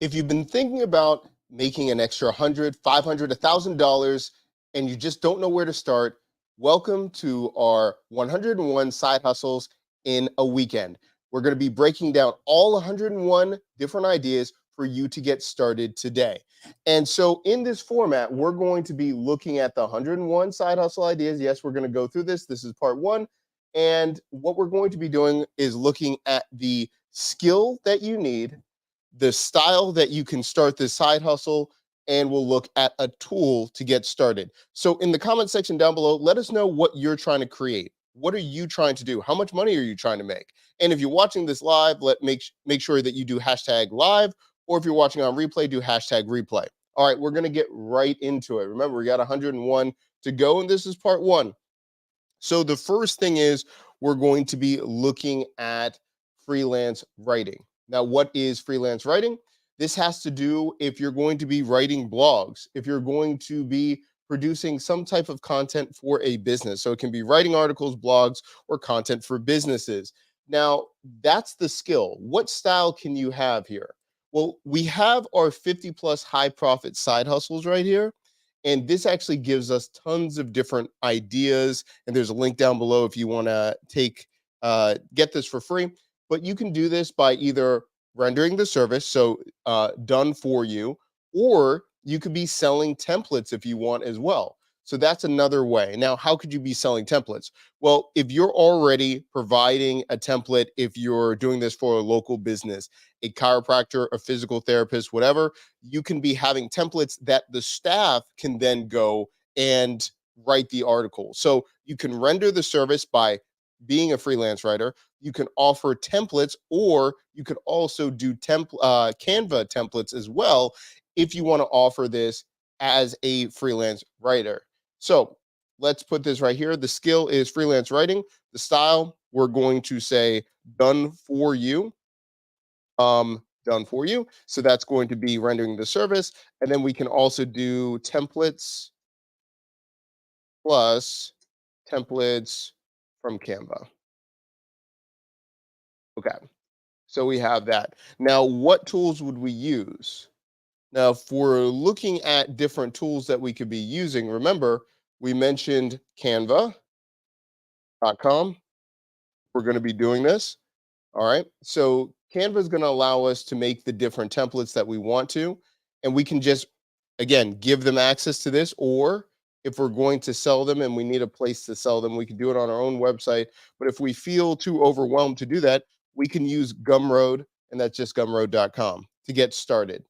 If you've been thinking about making an extra 100, 500, $1,000, and you just don't know where to start, welcome to our 101 side hustles in a weekend. We're going to be breaking down all 101 different ideas for you to get started today. And so, in this format, we're going to be looking at the 101 side hustle ideas. Yes, we're going to go through this. This is part one. And what we're going to be doing is looking at the skill that you need, the style that you can start this side hustle, and we'll look at a tool to get started. So in the comment section down below, let us know what you're trying to create. What are you trying to do? How much money are you trying to make? And if you're watching this live, make sure that you do hashtag live, or if you're watching on replay, do hashtag replay. All right, we're going to get right into it. Remember, we got 101 to go, and this is part one. So the first thing is we're going to be looking at freelance writing. Now, what is freelance writing? This has to do if you're going to be writing blogs, if you're going to be producing some type of content for a business. So it can be writing articles, blogs, or content for businesses. Now, that's the skill. What style can you have here? Well, we have our 50 plus high profit side hustles right here. And this actually gives us tons of different ideas. And there's a link down below if you want to get this for free. But you can do this by either rendering the service, so done for you, or you could be selling templates if you want as well. So that's another way. Now, how could you be selling templates? Well, if you're already providing a template, if you're doing this for a local business, a chiropractor, a physical therapist, whatever, you can be having templates that the staff can then go and write the article. So you can render the service by being a freelance writer. You can offer templates, or you could also do Canva templates as well if you want to offer this as a freelance writer. So let's put this right here. The skill is freelance writing. The style, we're going to say done for you. Done for you. So that's going to be rendering the service. And then we can also do templates plus templates from Canva. Okay. So we have that. Now, what tools would we use? Now, if we're looking at different tools that we could be using, remember, we mentioned canva.com. We're going to be doing this. All right. So Canva is going to allow us to make the different templates that we want to. And we can just, again, give them access to this. Or if we're going to sell them and we need a place to sell them, we can do it on our own website. But if we feel too overwhelmed to do that, we can use Gumroad, and that's just gumroad.com to get started.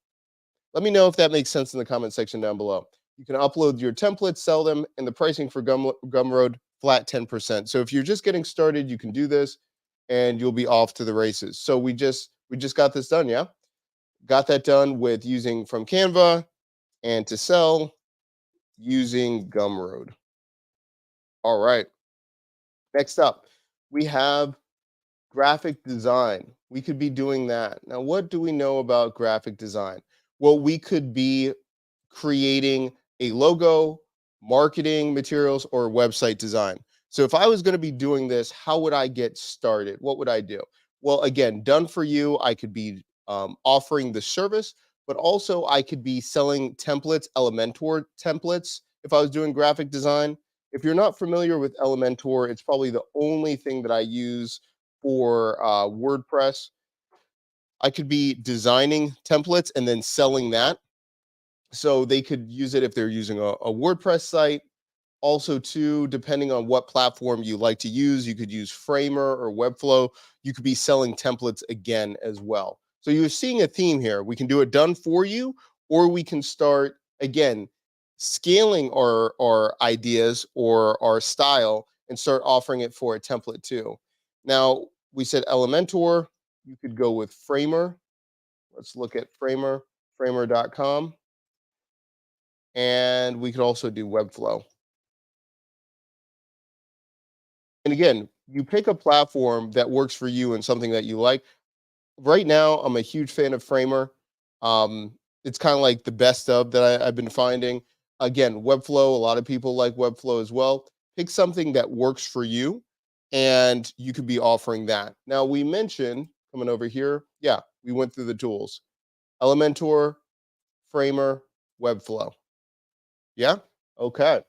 Let me know if that makes sense in the comment section down below. You can upload your templates, sell them, and the pricing for Gumroad flat 10%. So if you're just getting started, you can do this and you'll be off to the races. So we just got this done, yeah? Got that done with using from Canva, and to sell using Gumroad. All right. Next up, we have graphic design. We could be doing that. Now, what do we know about graphic design? Well, we could be creating a logo, marketing materials, or website design. So if I was going to be doing this, how would I get started? What would I do? Well, again, done for you. I could be offering the service, but also I could be selling templates, Elementor templates, if I was doing graphic design. If you're not familiar with Elementor, it's probably the only thing that I use for WordPress. I could be designing templates and then selling that. So they could use it if they're using a WordPress site. Also, too, depending on what platform you like to use, you could use Framer or Webflow. You could be selling templates again as well. So you're seeing a theme here. We can do it done for you, or we can start, again, scaling our ideas or our style and start offering it for a template too. Now, we said Elementor. You could go with Framer. Let's look at Framer, framer.com. And we could also do Webflow. And again, you pick a platform that works for you and something that you like. Right now, I'm a huge fan of Framer. It's kind of like the best of that I've been finding. Again, Webflow, a lot of people like Webflow as well. Pick something that works for you, and you could be offering that. Now, we mentioned coming over here, yeah, we went through the tools. Elementor, Framer, Webflow. Yeah? Okay.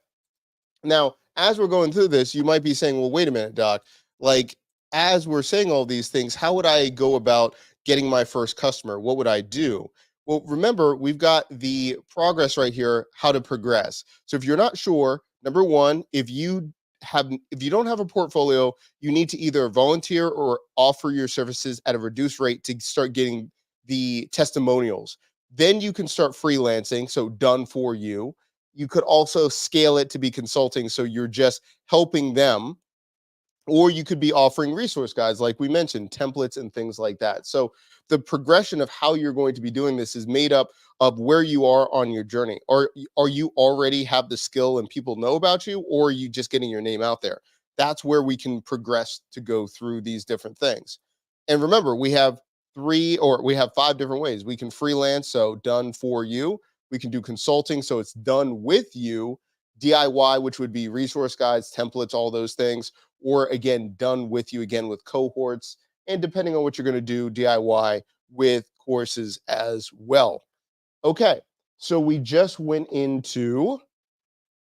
Now, as we're going through this, you might be saying, well, wait a minute, Doc. Like, as we're saying all these things, how would I go about getting my first customer? What would I do? Well, remember, we've got the progress right here, how to progress. So if you're not sure, number one, if you don't have a portfolio, you need to either volunteer or offer your services at a reduced rate to start getting the testimonials. Then you can start freelancing, so done for you. You could also scale it to be consulting, so you're just helping them, or you could be offering resource guides like we mentioned, templates and things like that. So the progression of how you're going to be doing this is made up of where you are on your journey. Or are you already have the skill and people know about you, or are you just getting your name out there? That's where we can progress to go through these different things. And remember, we have five different ways. We can freelance, so done for you. We can do consulting, so it's done with you. DIY, which would be resource guides, templates, all those things, or again, done with you again with cohorts. And depending on what you're going to do, DIY with courses as well. Okay, so we just went into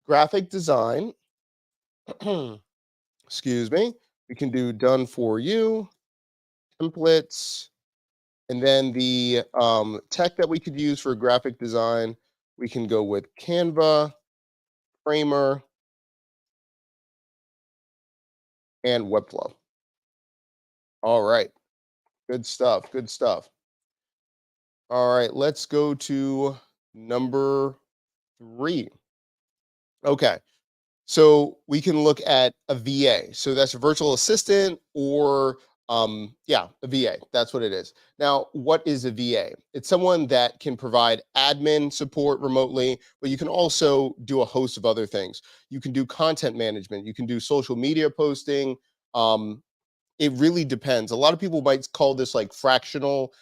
graphic design. Excuse me. We can do done for you, templates, and then the tech that we could use for graphic design. We can go with Canva, Framer, and Webflow. All right, good stuff. Good stuff. All right, let's go to number three. Okay, so we can look at a VA. So that's a virtual assistant, or yeah, a VA. That's what it is. Now, what is a VA? It's someone that can provide admin support remotely, but you can also do a host of other things. You can do content management, you can do social media posting. Um, it really depends. A lot of people might call this like fractional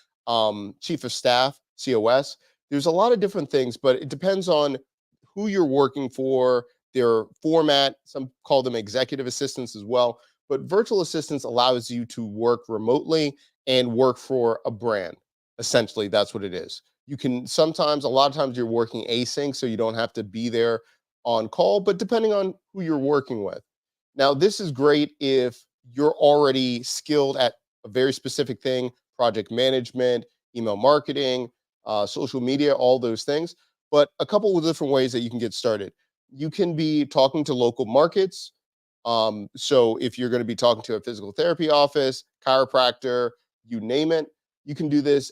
chief of staff, COS. There's a lot of different things, but it depends on who you're working for, their format. Some call them executive assistants as well. But virtual assistants allows you to work remotely and work for a brand. Essentially, that's what it is. You can sometimes, a lot of times, you're working async, so you don't have to be there on call, but depending on who you're working with. Now, this is great if you're already skilled at a very specific thing: project management, email marketing, social media, all those things. But a couple of different ways that you can get started. You can be talking to local markets. So if you're going to be talking to a physical therapy office, chiropractor, you name it, you can do this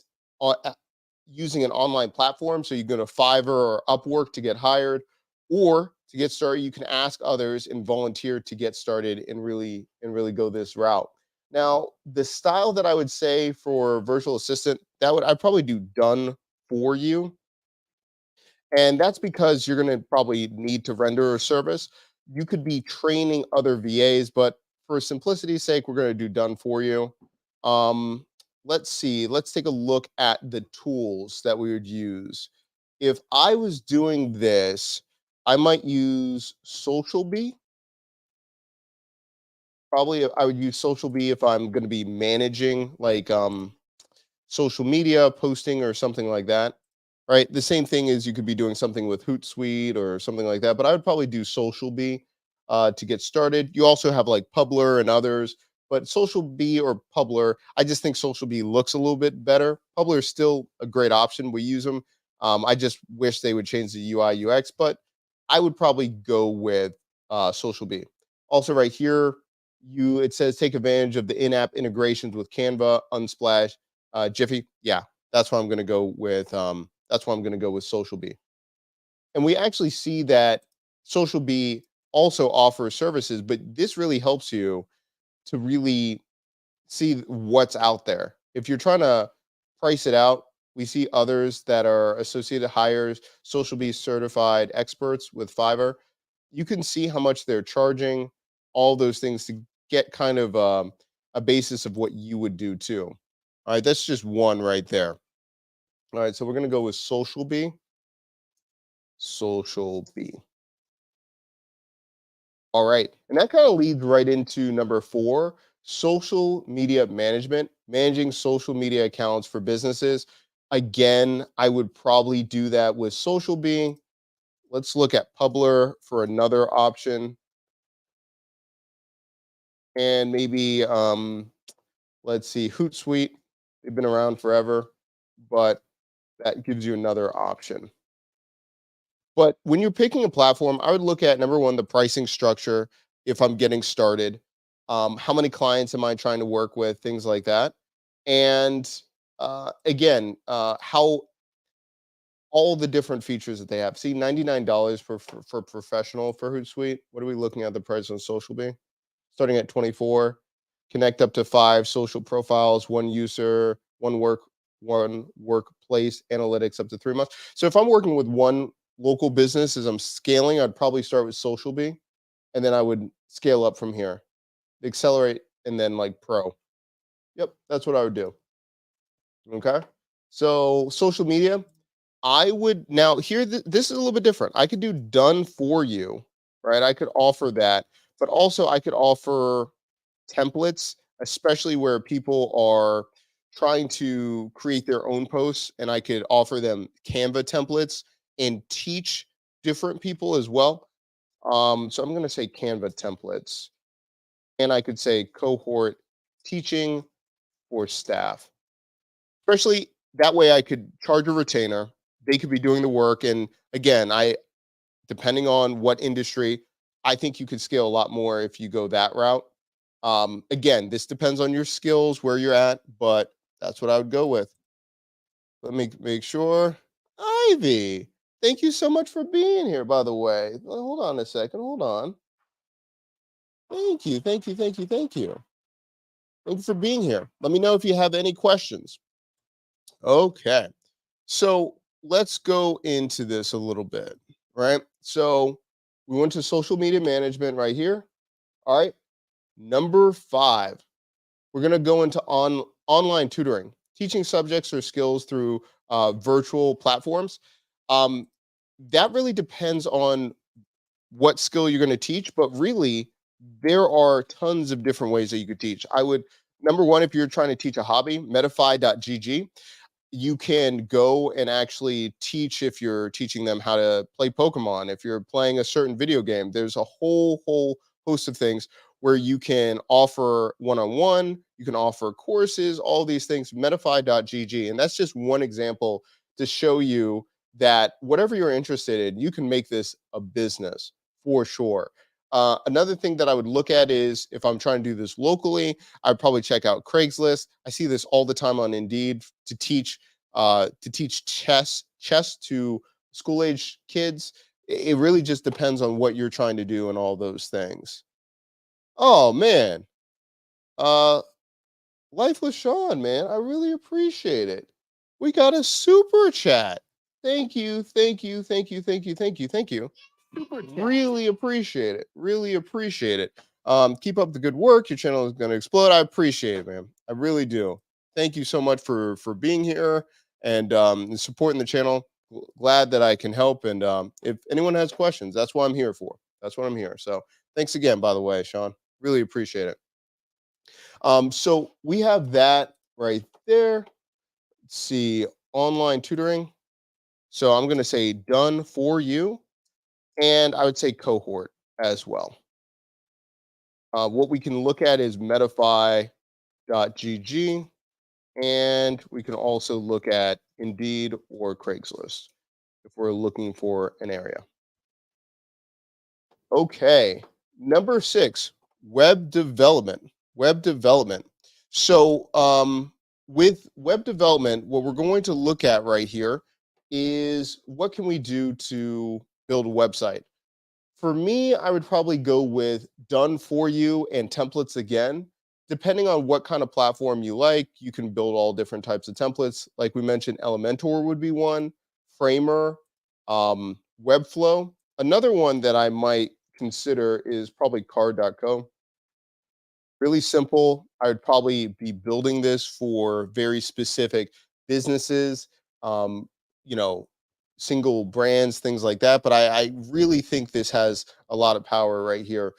using an online platform. So you go to Fiverr or Upwork to get hired, or to get started, you can ask others and volunteer to get started and really go this route. Now, the style that I would say for virtual assistant, I'd probably do done for you, and that's because you're going to probably need to render a service. You could be training other VAs, but for simplicity's sake, we're going to do done for you. Um, let's see. Let's take a look at the tools that we would use. If I was doing this, I might use SocialBee. Probably I would use SocialBee if I'm going to be managing like social media posting or something like that, right? The same thing is you could be doing something with Hootsuite or something like that, but I would probably do SocialBee to get started. You also have like Publer and others, but SocialBee or Publer, I just think SocialBee looks a little bit better. Publer is still a great option. We use them. I just wish they would change the UI UX, but I would probably go with SocialBee. Also, right here, it says take advantage of the in-app integrations with Canva, Unsplash, Jiffy. Yeah, that's why I'm going to go with. That's why I'm going to go with SocialBee. And we actually see that SocialBee also offers services, but this really helps you to really see what's out there. If you're trying to price it out, we see others that are associated hires, SocialBee certified experts with Fiverr. You can see how much they're charging, all those things to get kind of a basis of what you would do too. All right, that's just one right there. All right, so we're gonna go with SocialBee. SocialBee. All right, and that kind of leads right into number four: social media management, managing social media accounts for businesses. Again, I would probably do that with Social Bee. Let's look at Publer for another option, and maybe let's see, Hootsuite. They've been around forever, but that gives you another option. But when you're picking a platform, I would look at number one, the pricing structure. If I'm getting started, how many clients am I trying to work with, things like that, and again, how all the different features that they have. See, $99 for professional for Hootsuite. What are we looking at the price on Social Bee? Starting at 24. Connect up to 5 social profiles, one user, one workplace, analytics up to 3 months. So if I'm working with one local business as I'm scaling, I'd probably start with Social Bee, and then I would scale up from here. Accelerate and then like pro. Yep, that's what I would do. Okay. So social media, I would now here. This is a little bit different. I could do done for you, right? I could offer that, but also I could offer templates, especially where people are trying to create their own posts, and I could offer them Canva templates and teach different people as well. So I'm going to say Canva templates, and I could say cohort teaching for staff. Especially that way, I could charge a retainer. They could be doing the work, and again, I depending on what industry, I think you could scale a lot more if you go that route. Again, this depends on your skills, where you're at, but that's what I would go with. Let me make sure. Ivy, thank you so much for being here, by the way. Hold on a second. Hold on. Thank you. Thank you. Thank you. Thank you. Thank you for being here. Let me know if you have any questions. Okay. So let's go into this a little bit, right? So we went to social media management right here. All right. Number five, we're going to go into online tutoring, teaching subjects or skills through virtual platforms. Um, that really depends on what skill you're going to teach, but really, there are tons of different ways that you could teach. I would, number one, if you're trying to teach a hobby, Medify.gg, you can go and actually teach if you're teaching them how to play Pokemon, if you're playing a certain video game. There's a whole host of things where you can offer one-on-one, you can offer courses, all these things, Medify.gg. And that's just one example to show you that whatever you're interested in, you can make this a business for sure. Another thing that I would look at is if I'm trying to do this locally, I'd probably check out Craigslist. I see this all the time on Indeed to teach chess to school age kids. It really just depends on what you're trying to do and all those things. Oh man, uh, Life with Sean, man, I really appreciate it. We got a super chat. Thank you, thank you, thank you, thank you, thank you, thank you. Really appreciate it. Really appreciate it. Keep up the good work. Your channel is going to explode. I appreciate it, man. I really do. Thank you so much for being here and supporting the channel. Glad that I can help. And if anyone has questions, that's what I'm here for. That's what I'm here. So thanks again, by the way, Sean. Really appreciate it. So we have that right there. Let's see, online tutoring. So I'm going to say done for you, and I would say cohort as well. What we can look at is Medify.gg, and we can also look at Indeed or Craigslist if we're looking for an area. Okay, number six, web development. Web development. So, with web development, what we're going to look at right here is what can we do to build a website. For me, I would probably go with done for you and templates again. Depending on what kind of platform you like, you can build all different types of templates. Like we mentioned, Elementor would be one, Framer, Webflow. Another one that I might consider is probably Card.co. Really simple. I would probably be building this for very specific businesses, um, you know, single brands, things like that. But I really think this has a lot of power right here.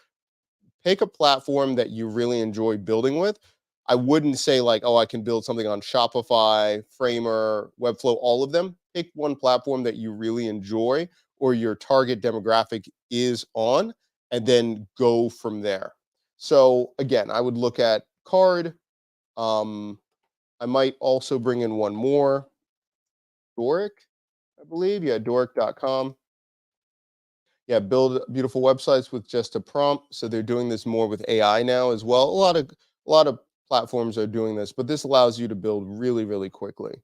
Pick a platform that you really enjoy building with. I wouldn't say like, oh, I can build something on Shopify, Framer, Webflow, all of them. Pick one platform that you really enjoy or your target demographic is on, and then go from there. So again, I would look at Card. Um, I might also bring in one more, Doric, I believe. Yeah, Doric.com. Yeah, build beautiful websites with just a prompt. So they're doing this more with AI now as well. A lot of platforms are doing this, but this allows you to build really, really quickly.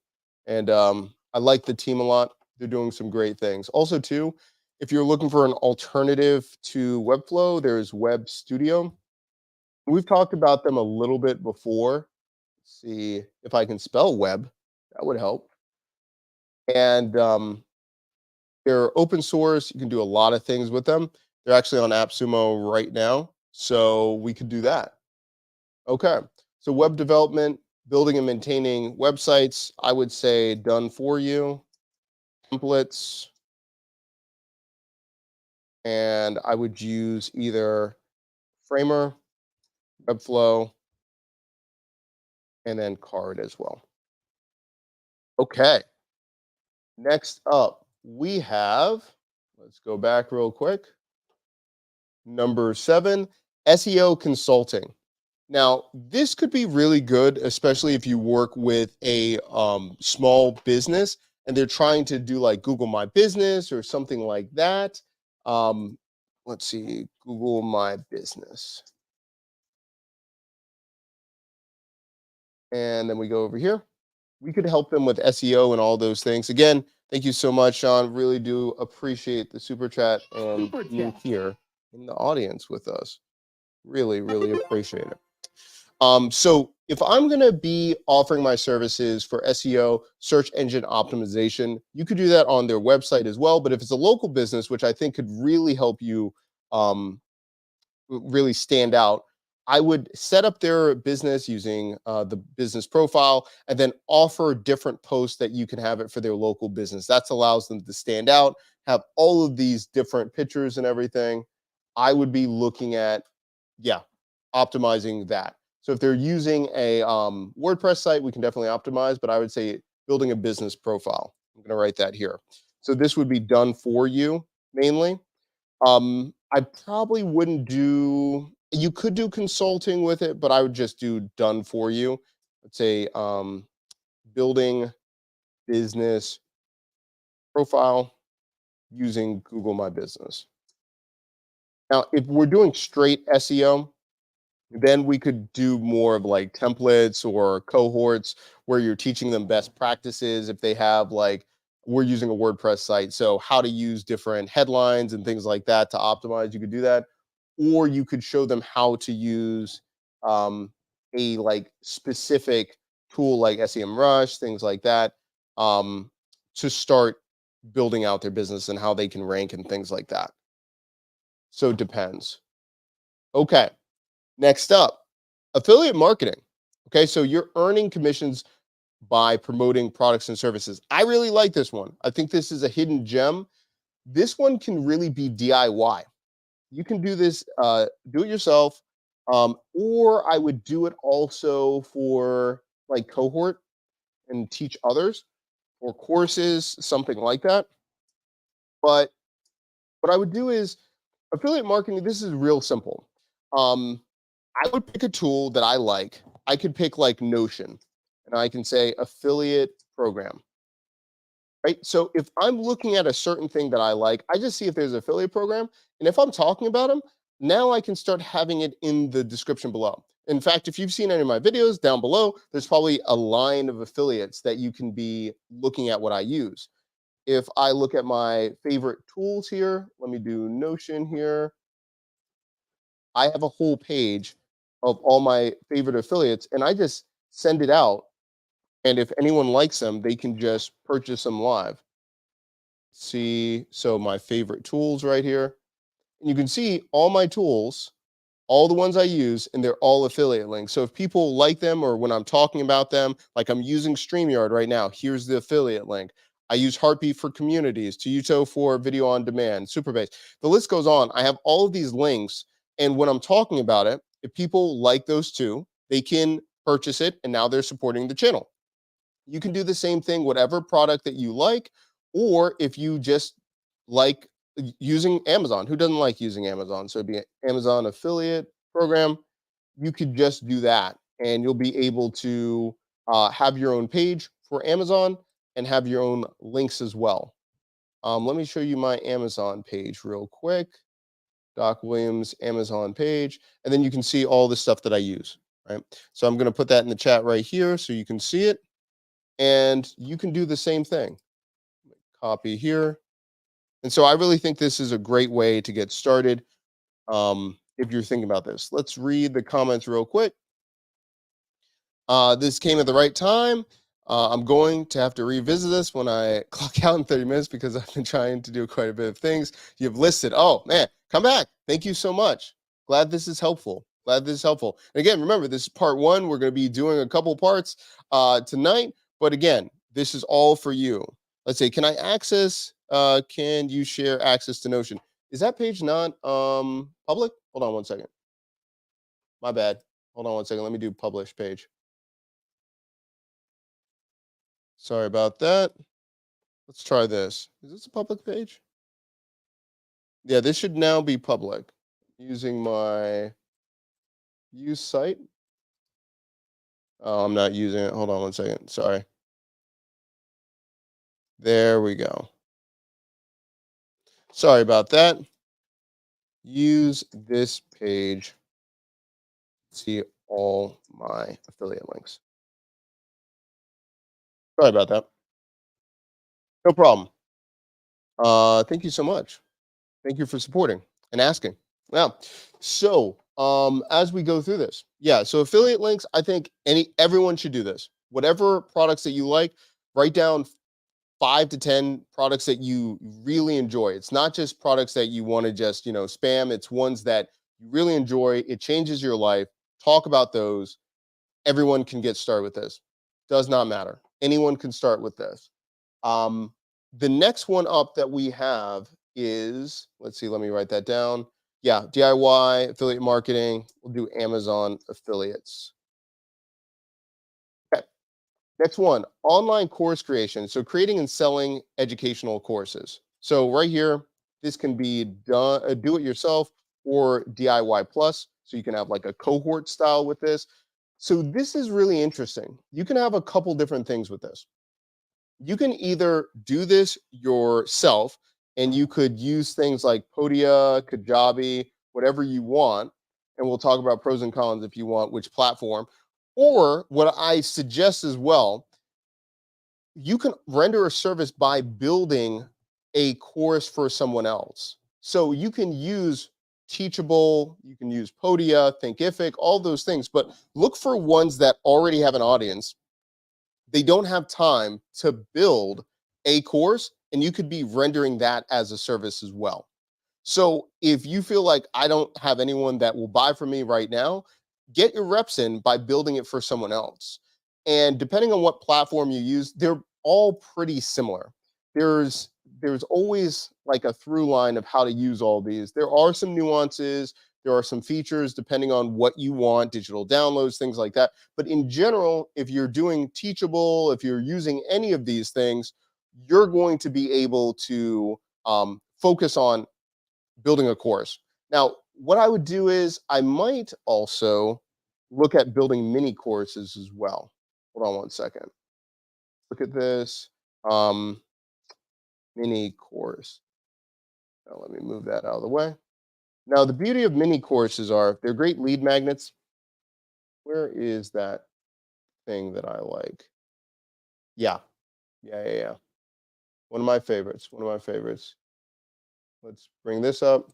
And I like the team a lot. They're doing some great things. Also, too, if you're looking for an alternative to Webflow, there's Web Studio. We've talked about them a little bit before. Let's see if I can spell web. That would help. And they're open source. You can do a lot of things with them. They're actually on AppSumo right now, so we could do that. Okay. So web development, building and maintaining websites, I would say done for you. Templates, and I would use either Framer, Webflow, and then Card as well. Okay. Next up, we have, let's go back real quick. Number 7, SEO consulting. Now, this could be really good, especially if you work with a small business and they're trying to do like Google My Business or something like that. Um, let's see, Google My Business. And then we go over here. We could help them with SEO and all those things. Again, thank you so much, Sean. Really do appreciate the super chat and being here in the audience with us. Really, really appreciate it. So if I'm going to be offering my services for SEO, search engine optimization, you could do that on their website as well. But if it's a local business, which I think could really help you really stand out, I would set up their business using the business profile and then offer different posts that you can have it for their local business. That allows them to stand out, have all of these different pictures and everything. I would be looking at, yeah, optimizing that. So if they're using a WordPress site, we can definitely optimize, but I would say building a business profile. I'm going to write that here. So this would be done for you mainly. I probably wouldn't do, you could do consulting with it, but I would just do done for you. Let's say building business profile using Google My Business. Now, if we're doing straight SEO, then we could do more of like templates or cohorts where you're teaching them best practices. If they have like, we're using a WordPress site, so how to use different headlines and things like that to optimize, you could do that. Or you could show them how to use um, a like specific tool like SEMrush, things like that, um, to start building out their business and how they can rank and things like that. So it depends. Okay. Next up, affiliate marketing. Okay, so you're earning commissions by promoting products and services. I really like this one. I think this is a hidden gem. This one can really be DIY. You can do this, do it yourself, or I would do it also for like cohort and teach others or courses, something like that. But what I would do is affiliate marketing. This is real simple. Um, I would pick a tool that I like. I could pick like Notion and I can say affiliate program, right? So if I'm looking at a certain thing that I like, I just see if there's an affiliate program. And if I'm talking about them, now I can start having it in the description below. In fact, if you've seen any of my videos down below, there's probably a line of affiliates that you can be looking at what I use. If I look at my favorite tools here, let me do Notion here. I have a whole page of all my favorite affiliates and I just send it out. And if anyone likes them, they can just purchase them live. See, so my favorite tools right here. And you can see all my tools, all the ones I use, and they're all affiliate links. So if people like them or when I'm talking about them, like I'm using StreamYard right now, here's the affiliate link. I use Heartbeat for communities, Tuyuto for video on demand, Superbase. The list goes on. I have all of these links. And when I'm talking about it, if people like those two, they can purchase it, and now they're supporting the channel. You can do the same thing, whatever product that you like, or if you just like using Amazon. Who doesn't like using Amazon? So it'd be an Amazon affiliate program. You could just do that, and you'll be able to have your own page for Amazon and have your own links as well. Let me show you my Amazon page real quick. Doc Williams Amazon page, and then you can see all the stuff that I use, right? So I'm going to put that in the chat right here so you can see it, and you can do the same thing. Copy here. And so I really think this is a great way to get started if you're thinking about this. Let's read the comments real quick. This came at the right time. I'm going to have to revisit this when I clock out in 30 minutes because I've been trying to do quite a bit of things. You've listed. Oh, man, come back. Thank you so much. Glad this is helpful. Glad this is helpful. And again, remember, this is part one. We're going to be doing a couple parts tonight. But again, this is all for you. Let's say, can I access, can you share access to Notion? Is that page not public? Hold on one second. My bad. Hold on one second. Let me do publish page. Sorry about that. Let's try this. Is this a public page? Yeah, this should now be public. Using my use site. Oh, I'm not using it. Hold on one second. Sorry. There we go. Sorry about that. Use this page. See all my affiliate links. Sorry about that. No problem. Thank you so much. Thank you for supporting and asking. Now, so as we go through this, yeah, so affiliate links, I think everyone should do this. Whatever products that you like, write down 5 to 10 products that you really enjoy. It's not just products that you want to just, spam. It's ones that you really enjoy. It changes your life. Talk about those. Everyone can get started with this. Does not matter. Anyone can start with this. The next one up that we have is, let's see, let me write that down. Yeah, DIY, affiliate marketing. We'll do Amazon affiliates. Okay. Next one, online course creation. So creating and selling educational courses. So right here, this can be done, do it yourself or DIY plus. So you can have like a cohort style with this. So this is really interesting. You can have a couple different things with this. You can either do this yourself, and you could use things like Podia, Kajabi, whatever you want. And we'll talk about pros and cons if you want, which platform. Or what I suggest as well, you can render a service by building a course for someone else. So you can use Teachable, you can use Podia, Thinkific, all those things, but look for ones that already have an audience. They don't have time to build a course, and you could be rendering that as a service as well. So if you feel like I don't have anyone that will buy from me right now, get your reps in by building it for someone else. And depending on what platform you use, they're all pretty similar. There's always like a through line of how to use all these. There are some nuances, there are some features depending on what you want, digital downloads, things like that. But in general, if you're doing Teachable, if you're using any of these things, you're going to be able to focus on building a course. Now, what I would do is I might also look at building mini courses as well. Hold on one second. Look at this mini course. Now, let me move that out of the way. Now, the beauty of mini courses are they're great lead magnets. Where is that thing that I like? Yeah. One of my favorites. Let's bring this up.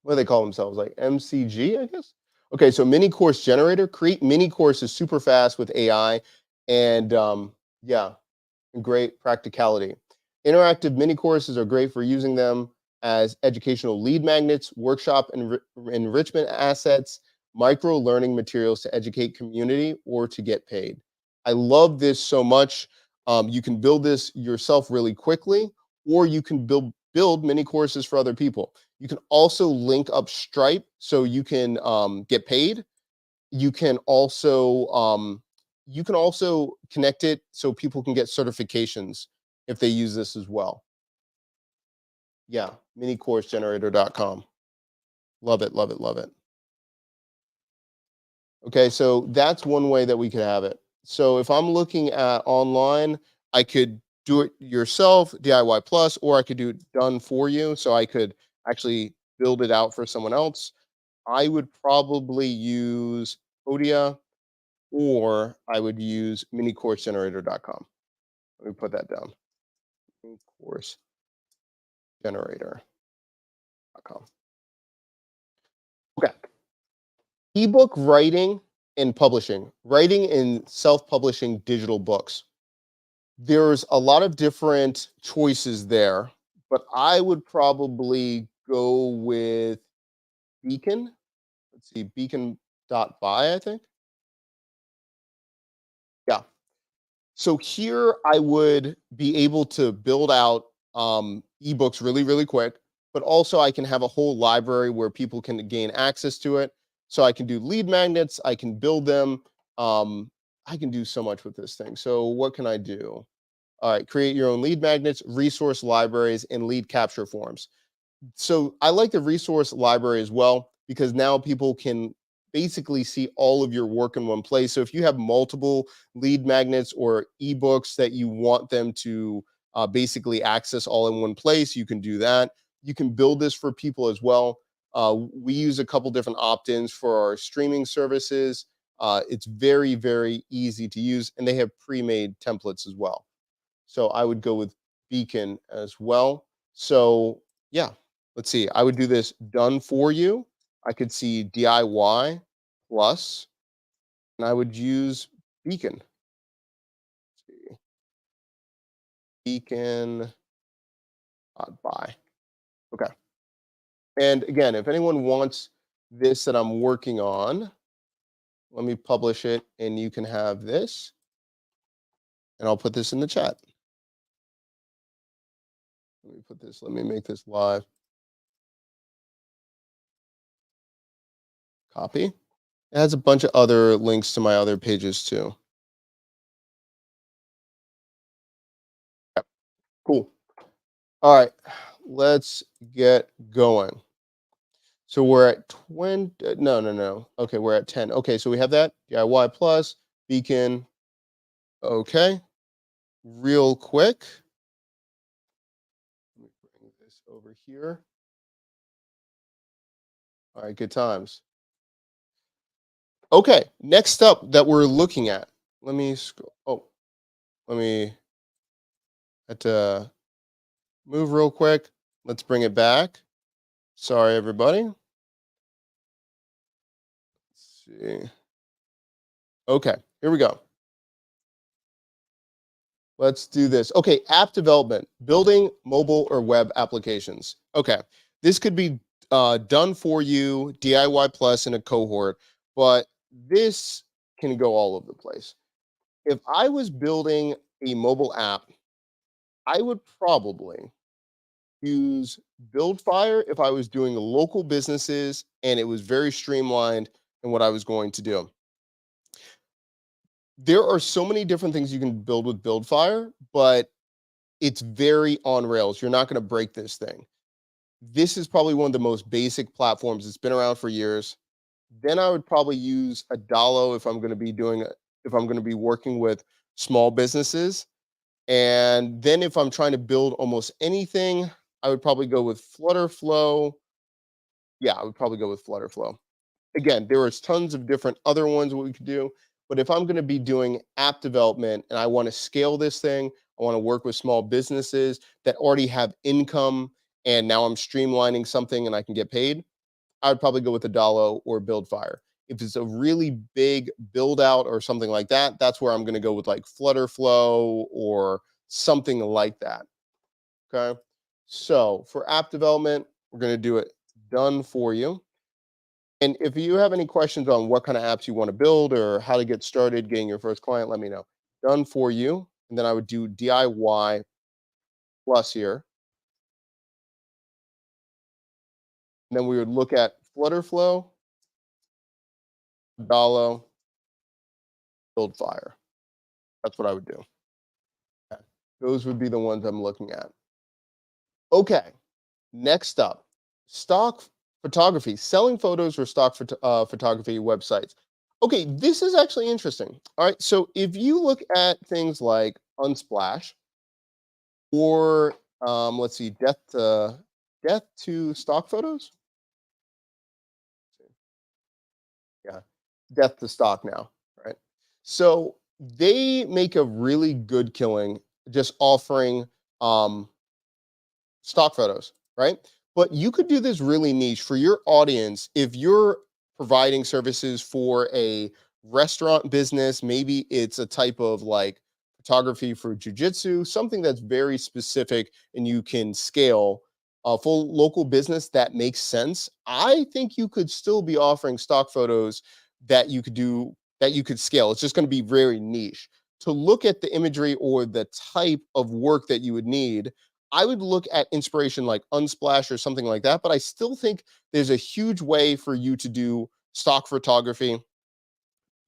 What do they call themselves? Like MCG, I guess? Okay, so mini course generator. Create mini courses super fast with AI. And yeah, great practicality. Interactive mini courses are great for using them as educational lead magnets, workshop enrichment assets, micro learning materials to educate community or to get paid. I love this so much. You can build this yourself really quickly, or you can build mini courses for other people. You can also link up Stripe so you can get paid. you can also connect it so people can get certifications if they use this as well. Yeah, minicoursegenerator.com. Love it, love it, love it. Okay, so that's one way that we could have it. So if I'm looking at online, I could do it yourself, DIY plus, or I could do it done for you. So I could actually build it out for someone else. I would probably use Podia, or I would use minicoursegenerator.com. Let me put that down. Minicoursegenerator.com. Okay. Ebook writing and publishing, writing and self-publishing digital books. There's a lot of different choices there, but I would probably go with Beacon. Let's see, beacon.buy, I think. Yeah. So here I would be able to build out ebooks really, really quick, but also I can have a whole library where people can gain access to it. So I can do lead magnets, I can build them. I can do so much with this thing. So what can I do? All right, create your own lead magnets, resource libraries, and lead capture forms. So I like the resource library as well because now people can basically see all of your work in one place. So if you have multiple lead magnets or ebooks that you want them to basically access all in one place, you can do that. You can build this for people as well. We use a couple different opt-ins for our streaming services. It's very, very easy to use, and they have pre-made templates as well. So I would go with Beacon as well. So yeah, let's see. I would do this done for you. I could see DIY plus, and I would use Beacon. Let's see. Beacon buy. Okay. And again, if anyone wants this that I'm working on, let me publish it and you can have this. And I'll put this in the chat. Let me make this live. Copy. It has a bunch of other links to my other pages too. Yep. Cool. All right, let's get going. So we're at 20. No, no, no. Okay, we're at 10. Okay, so we have that DIY plus Beacon. Okay, real quick. Let me bring this over here. All right, good times. Okay, next up that we're looking at. Let me scroll. Oh, let me have to move real quick. Let's bring it back. Sorry, everybody. Let's see. Okay, here we go. Let's do this. Okay, app development, building mobile or web applications. Okay, this could be done for you, DIY plus in a cohort, but this can go all over the place. If I was building a mobile app, I would probably use Buildfire if I was doing local businesses and it was very streamlined in what I was going to do. There are so many different things you can build with Buildfire, but it's very on rails. You're not going to break this thing. This is probably one of the most basic platforms. It's been around for years. Then I would probably use Adalo if I'm going to be if I'm going to be working with small businesses. And then if I'm trying to build almost anything, I would probably go with Flutterflow. Yeah, I would probably go with Flutterflow. Again, there is tons of different other ones what we could do. But if I'm going to be doing app development and I want to scale this thing, I want to work with small businesses that already have income and now I'm streamlining something and I can get paid, I would probably go with Adalo or Buildfire. If it's a really big build out or something like that, that's where I'm going to go with like Flutterflow or something like that. Okay. So for app development, we're going to do it done for you. And if you have any questions on what kind of apps you want to build or how to get started getting your first client, let me know. Done for you. And then I would do DIY plus here. And then we would look at Flutterflow. Dollo, build fire. That's what I would do. Okay. Those would be the ones I'm looking at. Okay. Next up, stock photography, selling photos or stock photography websites. Okay, this is actually interesting. All right, so if you look at things like Unsplash or let's see, death to stock photos. Yeah, death to stock now, right? So they make a really good killing just offering um, stock photos, right? But you could do this really niche for your audience if you're providing services for a restaurant business. Maybe it's a type of like photography for jujitsu, something that's very specific and you can scale a full local business that makes sense. I think you could still be offering stock photos that you could do that you could scale. It's just going to be very niche. To look at the imagery or the type of work that you would need, I would look at inspiration like Unsplash or something like that, but I still think there's a huge way for you to do stock photography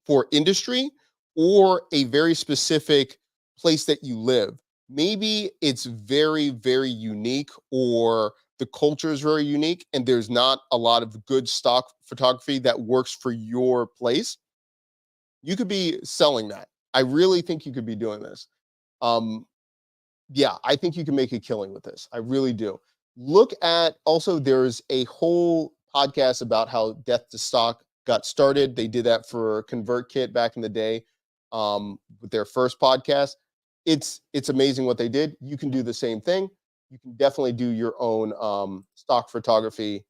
for industry or a very specific place that you live. Maybe it's very, very unique or the culture is very unique and there's not a lot of good stock photography that works for your place. You could be selling that. I really think you could be doing this. Um, yeah, I think you can make a killing with this. I really do. Look at also, there's a whole podcast about how Death to Stock got started. They did that for ConvertKit back in the day with their first podcast. It's amazing what they did. You can do the same thing. You can definitely do your own stock photography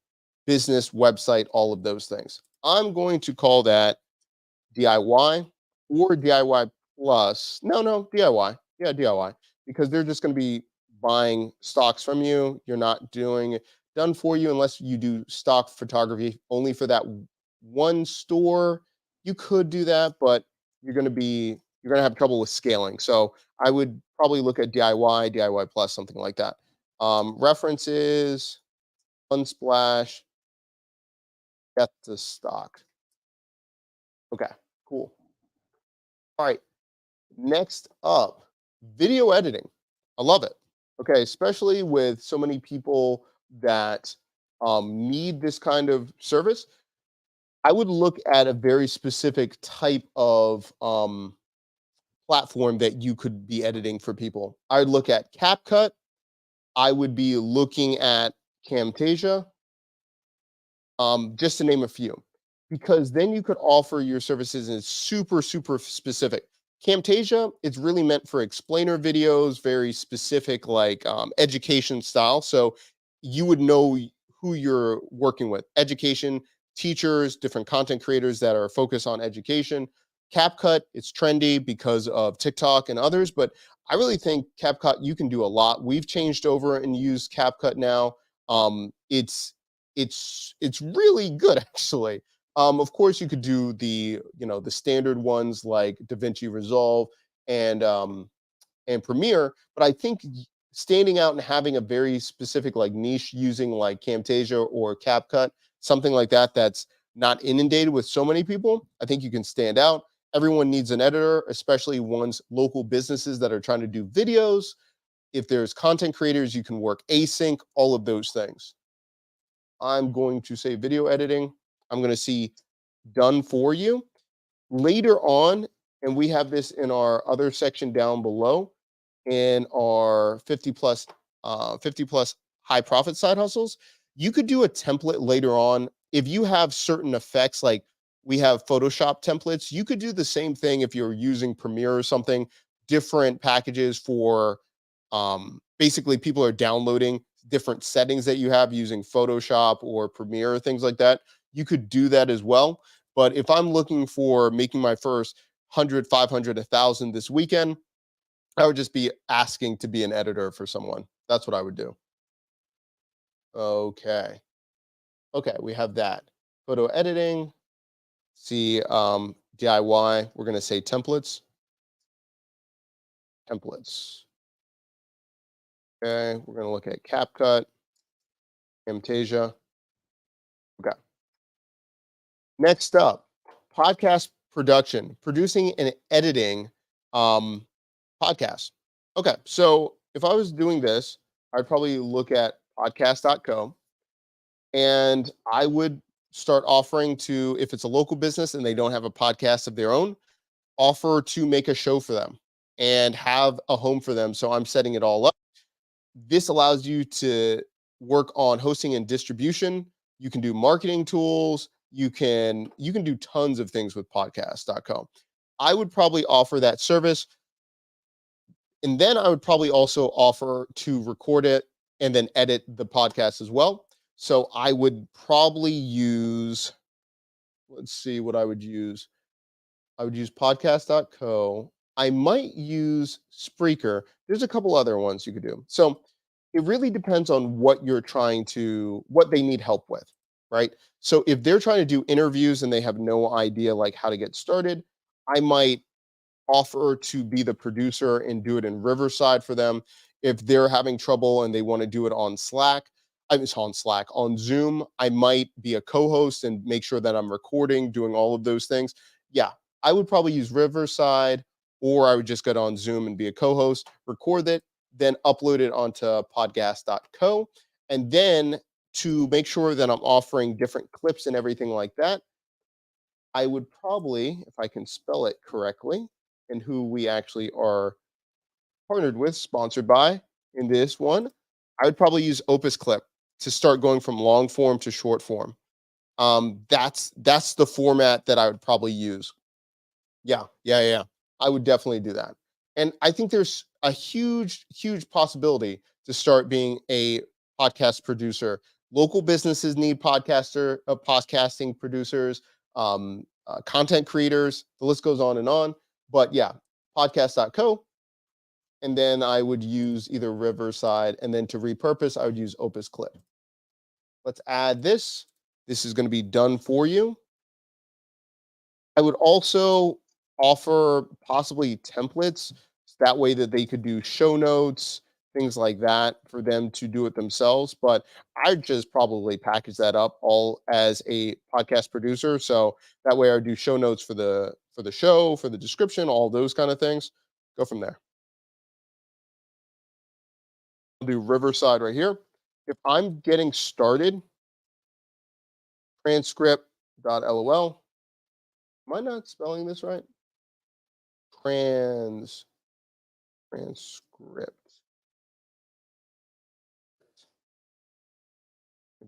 business website, all of those things. I'm going to call that DIY or DIY plus. No, no, DIY. Yeah, DIY. Because they're just going to be buying stocks from you. You're not doing it done for you unless you do stock photography only for that one store. You could do that, but you're going to have trouble with scaling. So I would probably look at DIY, DIY plus, something like that. References, Unsplash, get the stock. Okay, cool. All right. Next up, video editing. I love it. Okay, especially with so many people that need this kind of service. I would look at a very specific type of platform that you could be editing for people. I would look at CapCut. I would be looking at Camtasia, just to name a few, because then you could offer your services in super, super specific. Camtasia, it's really meant for explainer videos, very specific, like education style. So you would know who you're working with education, teachers, different content creators that are focused on education. CapCut, it's trendy because of TikTok and others, but I really think CapCut, you can do a lot. We've changed over and used CapCut now. It's really good actually. Of course, you could do the standard ones like DaVinci Resolve and Premiere, but I think standing out and having a very specific like niche using like Camtasia or CapCut, something like that that's not inundated with so many people, I think you can stand out. Everyone needs an editor, especially ones local businesses that are trying to do videos. If there's content creators, you can work async, all of those things. I'm going to say video editing. I'm going to see done for you. Later on, and we have this in our other section down below in our 50 plus high profit side hustles, you could do a template later on. If you have certain effects, like we have Photoshop templates, you could do the same thing if you're using Premiere or something, different packages for basically people are downloading different settings that you have using Photoshop or Premiere or things like that. You could do that as well. But if I'm looking for making my first 100, 500, 1,000 this weekend, I would just be asking to be an editor for someone. That's what I would do. Okay. Okay, we have that. Photo editing, see DIY. We're going to say templates. Templates. Okay, we're going to look at CapCut, Camtasia. Okay. Next up, podcast production, producing and editing podcasts. Okay, so if I was doing this, I'd probably look at podcast.co, and I would start offering to, if it's a local business and they don't have a podcast of their own, offer to make a show for them and have a home for them. So I'm setting it all up. This allows you to work on hosting and distribution. You can do marketing tools. You can do tons of things with podcast.co. I would probably offer that service. And then I would probably also offer to record it and then edit the podcast as well. So I would probably use, let's see what I would use. I would use podcast.co. I might use Spreaker. There's a couple other ones you could do. So it really depends on what they need help with, right? So if they're trying to do interviews and they have no idea like how to get started, I might offer to be the producer and do it in Riverside for them. If they're having trouble and they want to do it on Slack, on Zoom, I might be a co-host and make sure that I'm recording, doing all of those things. Yeah, I would probably use Riverside, or I would just get on Zoom and be a co-host, record it, then upload it onto podcast.co. And then to make sure that I'm offering different clips and everything like that, I would probably, if I can spell it correctly, and who we actually are partnered with, sponsored by in this one, I would probably use Opus Clip to start going from long form to short form. That's the format that I would probably use. Yeah. I would definitely do that. And I think there's a huge possibility to start being a podcast producer. Local businesses need podcasting producers, content creators. The list goes on and on. But yeah, podcast.co. And then I would use either Riverside, and then to repurpose, I would use Opus Clip. Let's add this. This is going to be done for you. I would also offer possibly templates, so that way that they could do show notes, things like that for them to do it themselves. But I'd just probably package that up all as a podcast producer. So that way I would do show notes for the show, for the description, all those kind of things. Go from there. I'll do Riverside right here. If I'm getting started, transcript.lol. Am I not spelling this right? Transcript.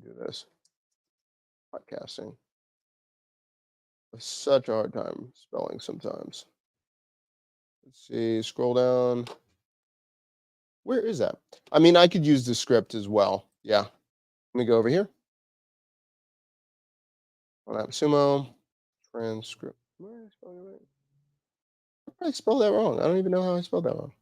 Do this. Podcasting. I have such a hard time spelling sometimes. Let's see, scroll down. Where is that? I mean, I could use the script as well. Yeah. Let me go over here. On AppSumo, transcript. Where did I spell it right? I probably spelled that wrong. I don't even know how I spelled that wrong.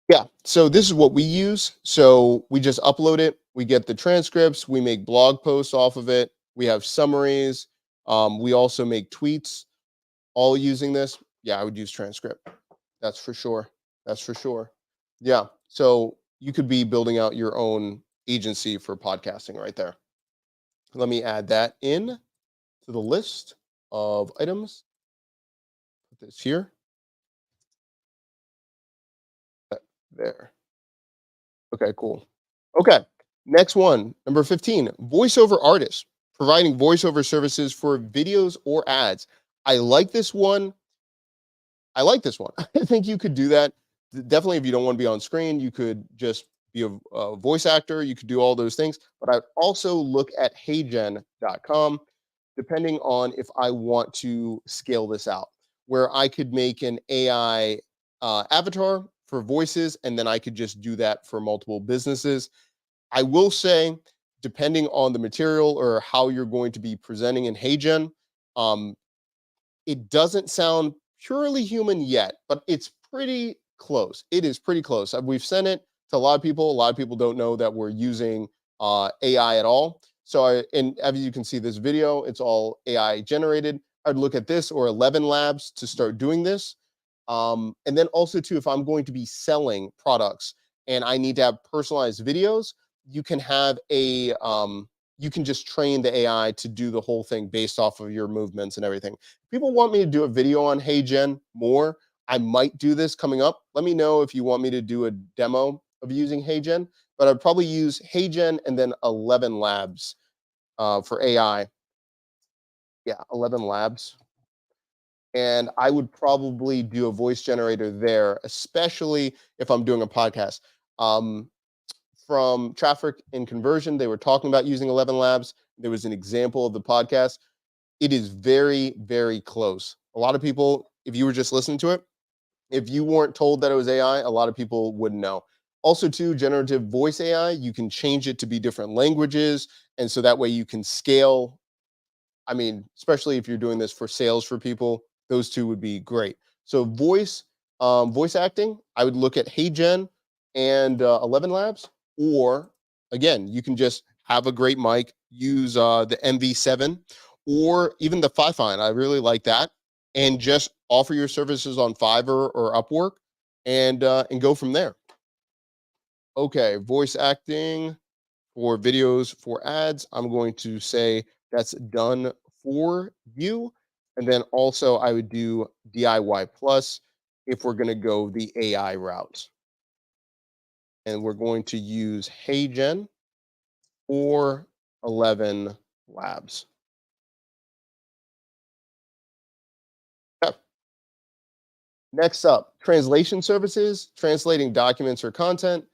Yeah. So this is what we use. So we just upload it. We get the transcripts. We make blog posts off of it. We have summaries. We also make tweets, all using this. Yeah, I would use transcript. That's for sure. That's for sure. Yeah. So you could be building out your own agency for podcasting right there. Let me add that in to the list of items. Put this here. There. Okay, cool. Okay. Next one, number 15, voiceover artists, providing voiceover services for videos or ads. I like this one. I think you could do that. Definitely, if you don't want to be on screen, you could just be a voice actor. You could do all those things. But I'd also look at heygen.com, depending on if I want to scale this out, where I could make an AI avatar for voices, and then I could just do that for multiple businesses. I will say, depending on the material or how you're going to be presenting in HeyGen, um, it doesn't sound purely human yet, but it's pretty close. It is pretty close. We've sent it to a lot of people. A lot of people don't know that we're using AI at all. So, and as you can see this video, it's all AI generated. I'd look at this or 11 Labs to start doing this. And then also too, if I'm going to be selling products and I need to have personalized videos, you can have you can just train the AI to do the whole thing based off of your movements and everything. People want me to do a video on HeyGen more. I might do this coming up. Let me know if you want me to do a demo of using HeyGen, but I'd probably use HeyGen and then 11 Labs for AI. Yeah, 11 Labs. And I would probably do a voice generator there, especially if I'm doing a podcast. Um, from Traffic and Conversion, they were talking about using 11 Labs. There was an example of the podcast. It is very, very close. A lot of people, if you were just listening to it, if you weren't told that it was AI, a lot of people wouldn't know. Also, too, generative voice AI, you can change it to be different languages. And so that way you can scale. I mean, especially if you're doing this for sales for people, those two would be great. So voice acting, I would look at HeyGen and 11 Labs, or again, you can just have a great mic, use the MV7 or even the Fifine. I really like that, and just offer your services on Fiverr or Upwork, and go from there. Okay, voice acting for videos for ads, I'm going to say that's done for you. And then also I would do DIY plus if we're going to go the AI route. And we're going to use HeyGen or 11 Labs. Okay. Next up, translation services, translating documents or content.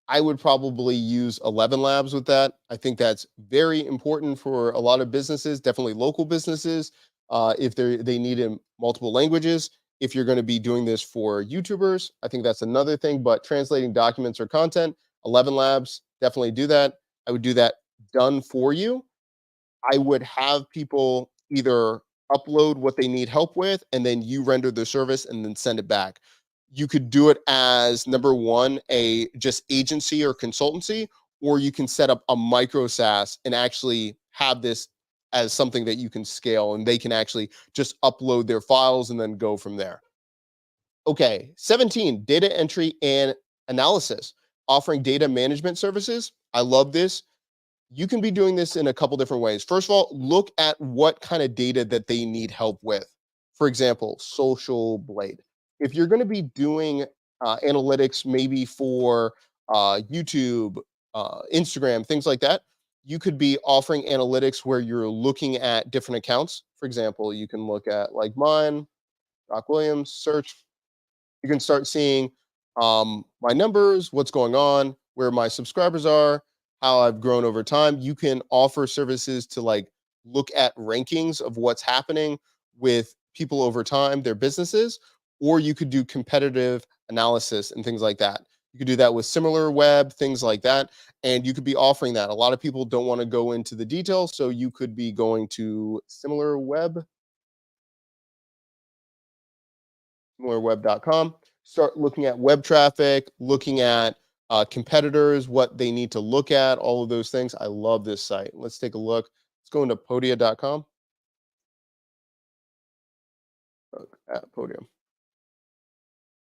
I would probably use 11 Labs with that. I think that's very important for a lot of businesses, definitely local businesses, if they need in multiple languages. If you're going to be doing this for YouTubers, I think that's another thing. But translating documents or content, 11 Labs, definitely do that. I would do that done for you. I would have people either upload what they need help with, and then you render the service and then send it back. You could do it as number one, a just agency or consultancy, or you can set up a micro SaaS and actually have this as something that you can scale, and they can actually just upload their files and then go from there. Okay, 17, data entry and analysis, offering data management services. I love this. You can be doing this in a couple different ways. First of all, look at what kind of data that they need help with. For example, Social Blade. If you're going to be doing analytics, maybe for YouTube, Instagram, things like that, you could be offering analytics where you're looking at different accounts. For example, you can look at like mine, Rock Williams, search. You can start seeing my numbers, what's going on, where my subscribers are, how I've grown over time. You can offer services to like look at rankings of what's happening with people over time, their businesses, or you could do competitive analysis and things like that. You could do that with similar web, things like that. And you could be offering that. A lot of people don't want to go into the details. So you could be going to similarweb.com, start looking at web traffic, looking at competitors, what they need to look at, all of those things. I love this site. Let's take a look. Let's go into podia.com. Look at Podium.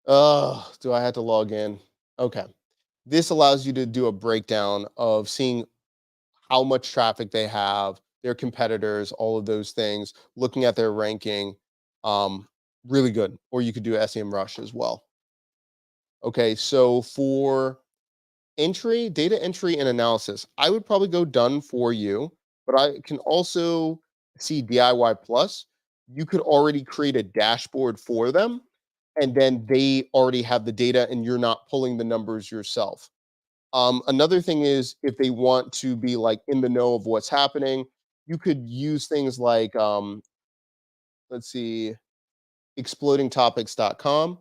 Oh, do I have to log in? Okay. This allows you to do a breakdown of seeing how much traffic they have, their competitors, all of those things, looking at their ranking. Really good. Or you could do SEMrush as well. Okay, so for data entry and analysis, I would probably go done for you, but I can also see DIY plus. You could already create a dashboard for them, and then they already have the data and you're not pulling the numbers yourself. Another thing is if they want to be like in the know of what's happening, you could use things like, let's see, explodingtopics.com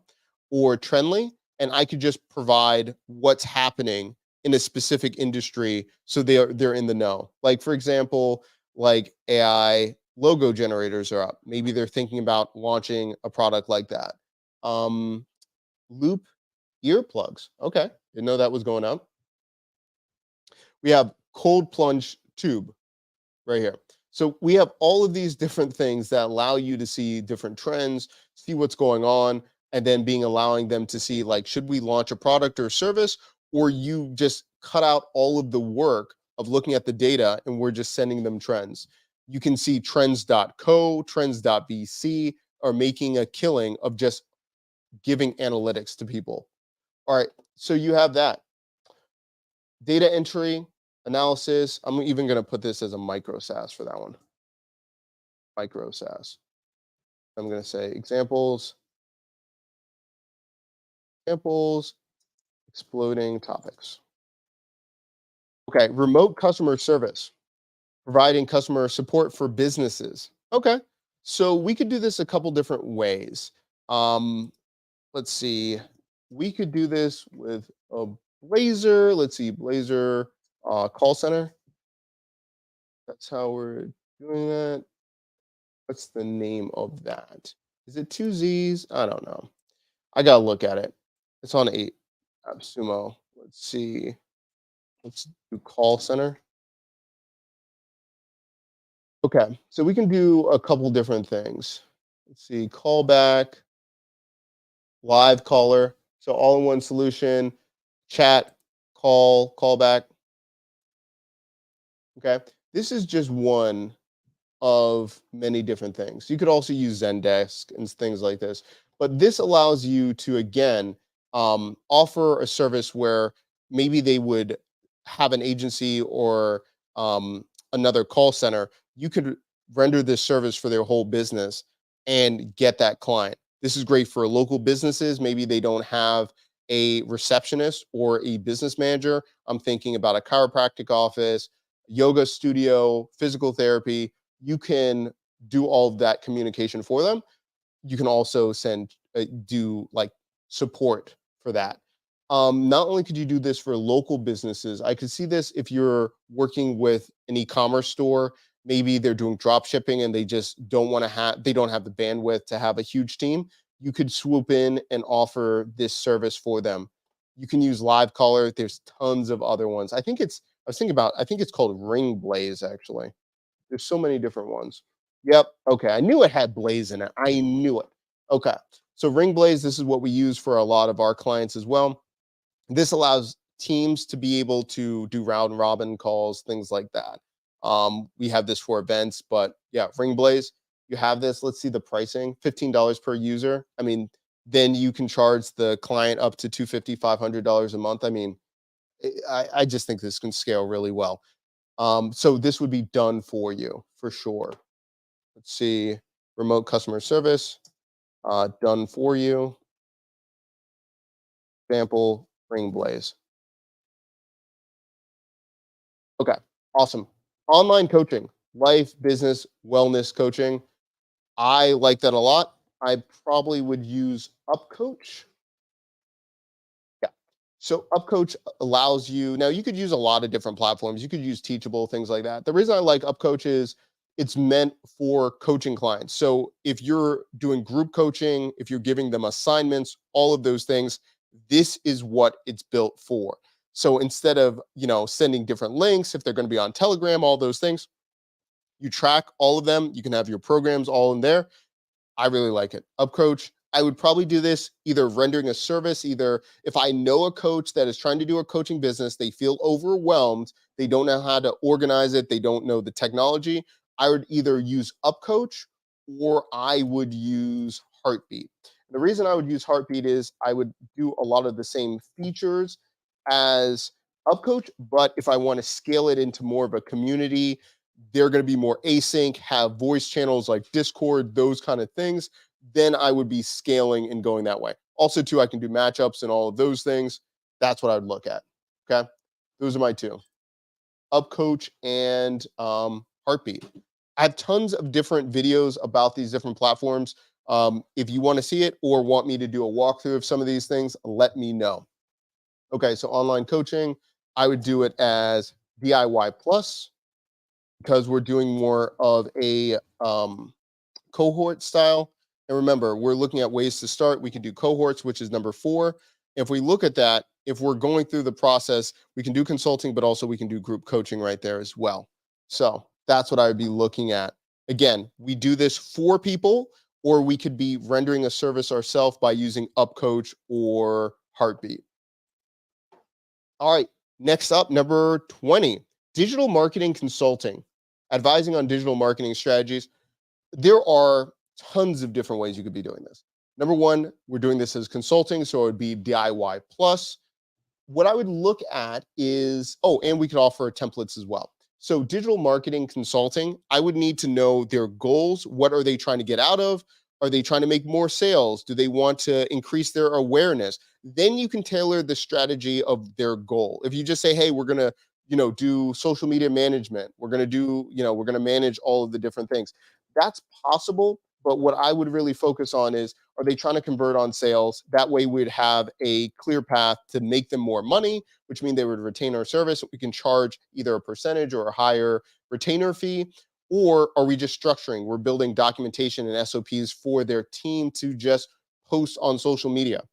or Trendly, and I could just provide what's happening in a specific industry so they're in the know. Like for example, like AI logo generators are up. Maybe they're thinking about launching a product like that. Loop earplugs. Okay, didn't know that was going on. We have cold plunge tube right here. So we have all of these different things that allow you to see different trends, see what's going on, and then allowing them to see like, should we launch a product or service, or you just cut out all of the work of looking at the data and we're just sending them trends. You can see trends.co, trends.bc are making a killing of just giving analytics to people. All right, so you have that. Data entry, analysis. I'm even going to put this as a micro SaaS for that one. Micro SaaS. I'm going to say examples, exploding topics. Okay, remote customer service, providing customer support for businesses. Okay, so we could do this a couple different ways. Um, let's see. We could do this with a Blazor. Let's see, Blazor call center. That's how we're doing that. What's the name of that? Is it two Z's? I don't know. I gotta look at it. It's on eight. AppSumo. Let's see. Let's do call center. Okay, so we can do a couple different things. Let's see, callback, live caller. So all in one solution, chat, call, callback. Okay, this is just one of many different things. You could also use Zendesk and things like this, but this allows you to again offer a service where maybe they would have an agency or another call center. You could render this service for their whole business and get that client. This is great for local businesses. Maybe they don't have a receptionist or a business manager. I'm thinking about a chiropractic office, yoga studio, physical therapy. You can do all of that communication for them. You can also do like support for that. Not only could you do this for local businesses, I could see this if you're working with an e-commerce store. Maybe they're doing drop shipping and they just they don't have the bandwidth to have a huge team. You could swoop in and offer this service for them. You can use live caller. There's tons of other ones. I think it's called Ring Blaze actually. There's so many different ones. Yep. Okay. I knew it had Blaze in it. I knew it. Okay. So Ring Blaze, this is what we use for a lot of our clients as well. This allows teams to be able to do round robin calls, things like that. We have this for events, but yeah, Ring Blaze, you have this. Let's see the pricing, $15 per user. I mean, then you can charge the client up to $250, $500 a month. I mean, I just think this can scale really well. So this would be done for you for sure. Let's see, remote customer service, done for you. Example, Ring Blaze. Okay, awesome. Online coaching, life, business, wellness coaching. I like that a lot. I probably would use UpCoach. Yeah. So UpCoach allows you, now you could use a lot of different platforms. You could use Teachable, things like that. The reason I like UpCoach is it's meant for coaching clients. So if you're doing group coaching, if you're giving them assignments, all of those things, this is what it's built for. So instead of, sending different links, if they're going to be on Telegram, all those things, you track all of them. You can have your programs all in there. I really like it. UpCoach, I would probably do this either rendering a service, either if I know a coach that is trying to do a coaching business, they feel overwhelmed, they don't know how to organize it, they don't know the technology. I would either use UpCoach or I would use Heartbeat. The reason I would use Heartbeat is I would do a lot of the same features as UpCoach, but if I want to scale it into more of a community, they're going to be more async, have voice channels like Discord, those kind of things, then I would be scaling and going that way. Also, too, I can do matchups and all of those things. That's what I would look at. Okay. Those are my two, UpCoach and Heartbeat. I have tons of different videos about these different platforms. If you want to see it or want me to do a walkthrough of some of these things, let me know. Okay. So online coaching, I would do it as DIY plus, because we're doing more of a cohort style. And remember, we're looking at ways to start. We can do cohorts, which is number 4. If we look at that, if we're going through the process, we can do consulting, but also we can do group coaching right there as well. So that's what I would be looking at. Again, we do this for people, or we could be rendering a service ourselves by using UpCoach or Heartbeat. All right, next up, number 20. Digital marketing consulting, advising on digital marketing strategies. There are tons of different ways you could be doing this. Number one, we're doing this as consulting, so it would be DIY plus. What I would look at is, oh, and we could offer templates as well. So digital marketing consulting, I would need to know their goals. What are they trying to get out of? Are they trying to make more sales? Do they want to increase their awareness? Then you can tailor the strategy of their goal. If you just say, hey, we're going to, do social media management. We're going to do, we're going to manage all of the different things. That's possible. But what I would really focus on is, are they trying to convert on sales? That way we'd have a clear path to make them more money, which means they would retain our service. We can charge either a percentage or a higher retainer fee. Or are we just structuring? We're building documentation and SOPs for their team to just post on social media.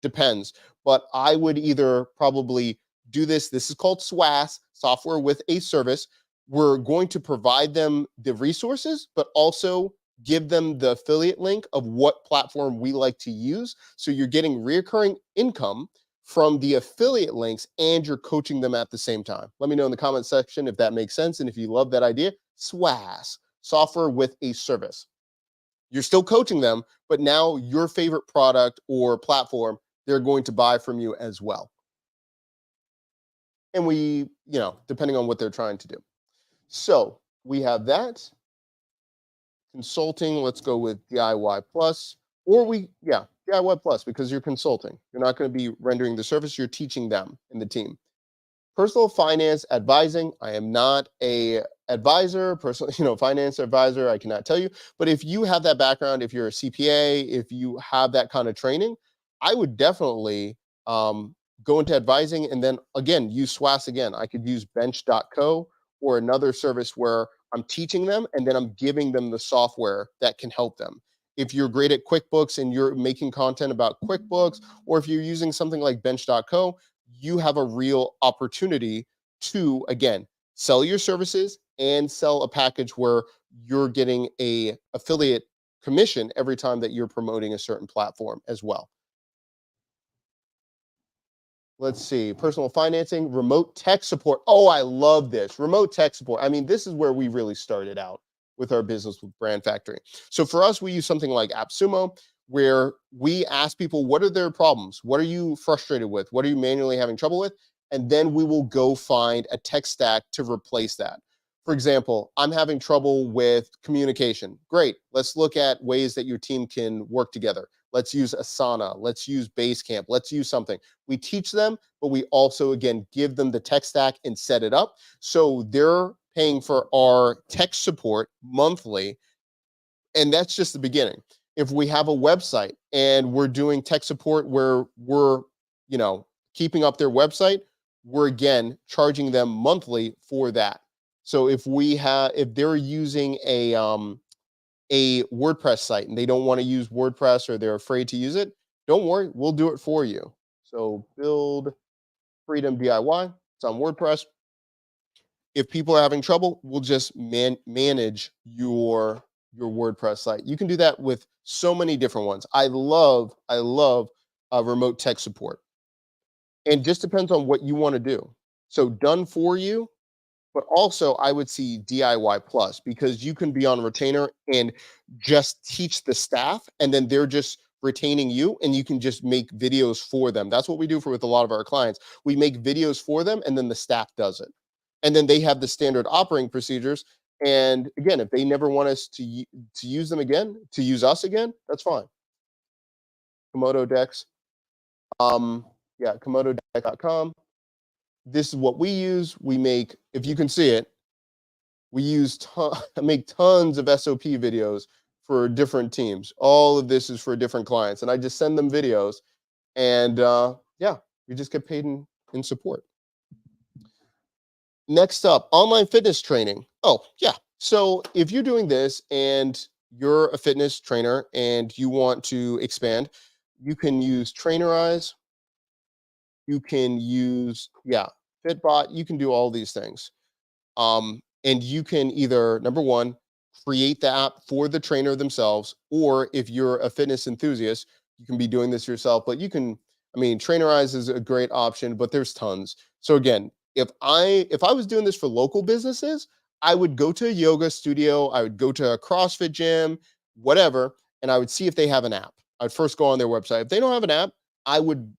Depends. But I would either probably do this. This is called SWAS, software with a service. We're going to provide them the resources, but also give them the affiliate link of what platform we like to use. So you're getting recurring income from the affiliate links and you're coaching them at the same time. Let me know in the comment section if that makes sense. And if you love that idea, SWAS, software with a service. You're still coaching them, but now your favorite product or platform, they're going to buy from you as well. And we, depending on what they're trying to do. So we have that. Consulting, let's go with DIY plus, or DIY plus, because you're consulting. You're not going to be rendering the service, you're teaching them in the team. Personal finance advising, I am not a advisor, personal, finance advisor, I cannot tell you, but if you have that background, if you're a CPA, if you have that kind of training, I would definitely go into advising and then again, use SWAS again. I could use bench.co or another service where I'm teaching them and then I'm giving them the software that can help them. If you're great at QuickBooks and you're making content about QuickBooks, or if you're using something like bench.co, you have a real opportunity to, again, sell your services and sell a package where you're getting a affiliate commission every time that you're promoting a certain platform as well. Let's see, personal financing, remote tech support. Oh, I love this. Remote tech support. I mean, this is where we really started out with our business with Brand Factory. So for us, we use something like AppSumo, where we ask people, what are their problems? What are you frustrated with? What are you manually having trouble with? And then we will go find a tech stack to replace that. For example, I'm having trouble with communication. Great. Let's look at ways that your team can work together. Let's use Asana. Let's use Basecamp. Let's use something. We teach them, but we also, again, give them the tech stack and set it up. So they're paying for our tech support monthly. And that's just the beginning. If we have a website and we're doing tech support where we're, keeping up their website, we're again charging them monthly for that. So if they're using a WordPress site and they don't want to use WordPress or they're afraid to use it, don't worry, we'll do it for you. So Build Freedom DIY, it's on WordPress. If people are having trouble, we'll just manage your WordPress site. You can do that with so many different ones. I love remote tech support. And just depends on what you want to do. So done for you, but also I would see DIY plus, because you can be on retainer and just teach the staff and then they're just retaining you and you can just make videos for them. That's what we do with a lot of our clients. We make videos for them and then the staff does it. And then they have the standard operating procedures. And again, if they never want us to use them again, to use us again, that's fine. Komodo Decks. KomodoDeck.com. This is what we use. We make, if you can see it, we make tons of SOP videos for different teams. All of this is for different clients. And I just send them videos and we just get paid in support. Next up, online fitness training. Oh, yeah. So if you're doing this and you're a fitness trainer and you want to expand, you can use Trainerize. You can use, Fitbot. You can do all these things. And you can either, number one, create the app for the trainer themselves, or if you're a fitness enthusiast, you can be doing this yourself. But Trainerize is a great option, but there's tons. So again, If I was doing this for local businesses, I would go to a yoga studio, I would go to a CrossFit gym, whatever, and I would see if they have an app. I'd first go on their website. If they don't have an app, I would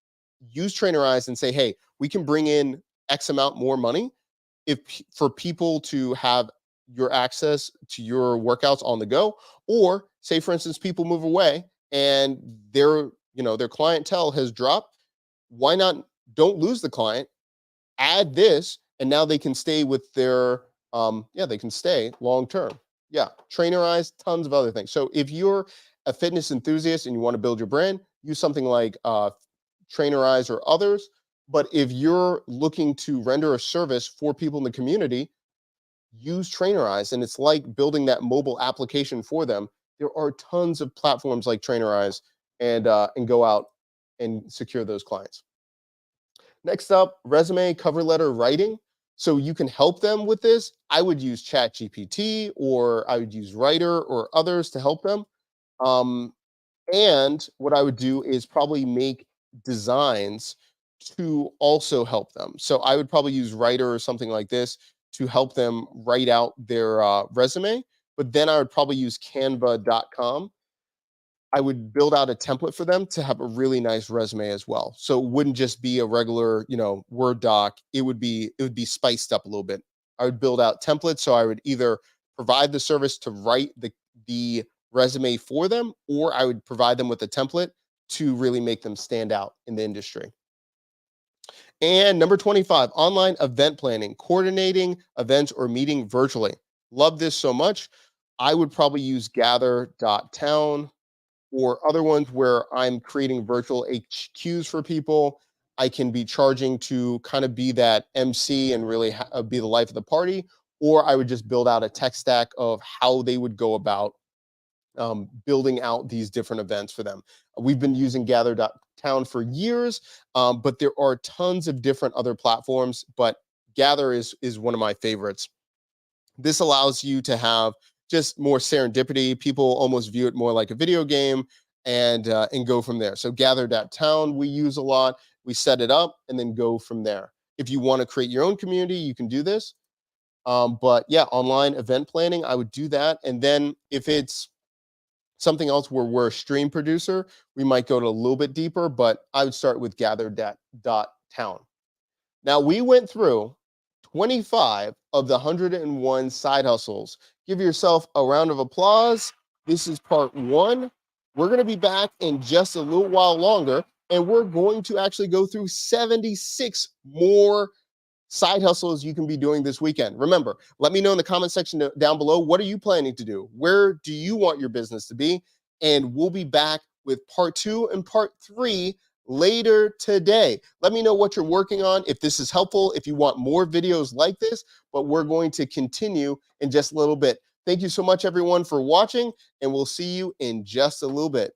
use Trainerize and say, hey, we can bring in X amount more money if for people to have your access to your workouts on the go. Or say, for instance, people move away and their clientele has dropped. Why not? Don't lose the client, add this, and now they can stay with their they can stay long term. Yeah, Trainerize, tons of other things. So if you're a fitness enthusiast and you want to build your brand, use something like Trainerize or others. But if you're looking to render a service for people in the community, use Trainerize, and it's like building that mobile application for them. There are tons of platforms like Trainerize, and go out and secure those clients. Next up, resume, cover letter writing. So you can help them with this. I would use ChatGPT, or I would use Writer or others to help them. Um, and what I would do is probably make designs to also help them. So I would probably use Writer or something like this to help them write out their resume. But then I would probably use canva.com. I would build out a template for them to have a really nice resume as well. So it wouldn't just be a regular, Word doc. It would be spiced up a little bit. I would build out templates. So I would either provide the service to write the resume for them, or I would provide them with a template to really make them stand out in the industry. And number 25, online event planning, coordinating events or meeting virtually. Love this so much. I would probably use gather.town or other ones where I'm creating virtual HQs for people. I can be charging to kind of be that MC and really be the life of the party, or I would just build out a tech stack of how they would go about building out these different events for them. We've been using Gather.town for years, but there are tons of different other platforms, but Gather is one of my favorites. This allows you to have just more serendipity. People almost view it more like a video game, and go from there. So Gather.town we use a lot. We set it up and then go from there. If you want to create your own community, you can do this. But yeah, online event planning, I would do that. And then if it's something else where we're a stream producer, we might go to a little bit deeper, but I would start with Gather.town. Now, we went through 25 of the 101 side hustles. Give yourself a round of applause. This is part one. We're going to be back in just a little while longer, and we're going to actually go through 76 more side hustles you can be doing this weekend. Remember, let me know in the comment section down below, what are you planning to do? Where do you want your business to be? And we'll be back with part two and part three later today. Let me know what you're working on, if this is helpful, if you want more videos like this, but we're going to continue in just a little bit. Thank you so much, everyone, for watching, and we'll see you in just a little bit.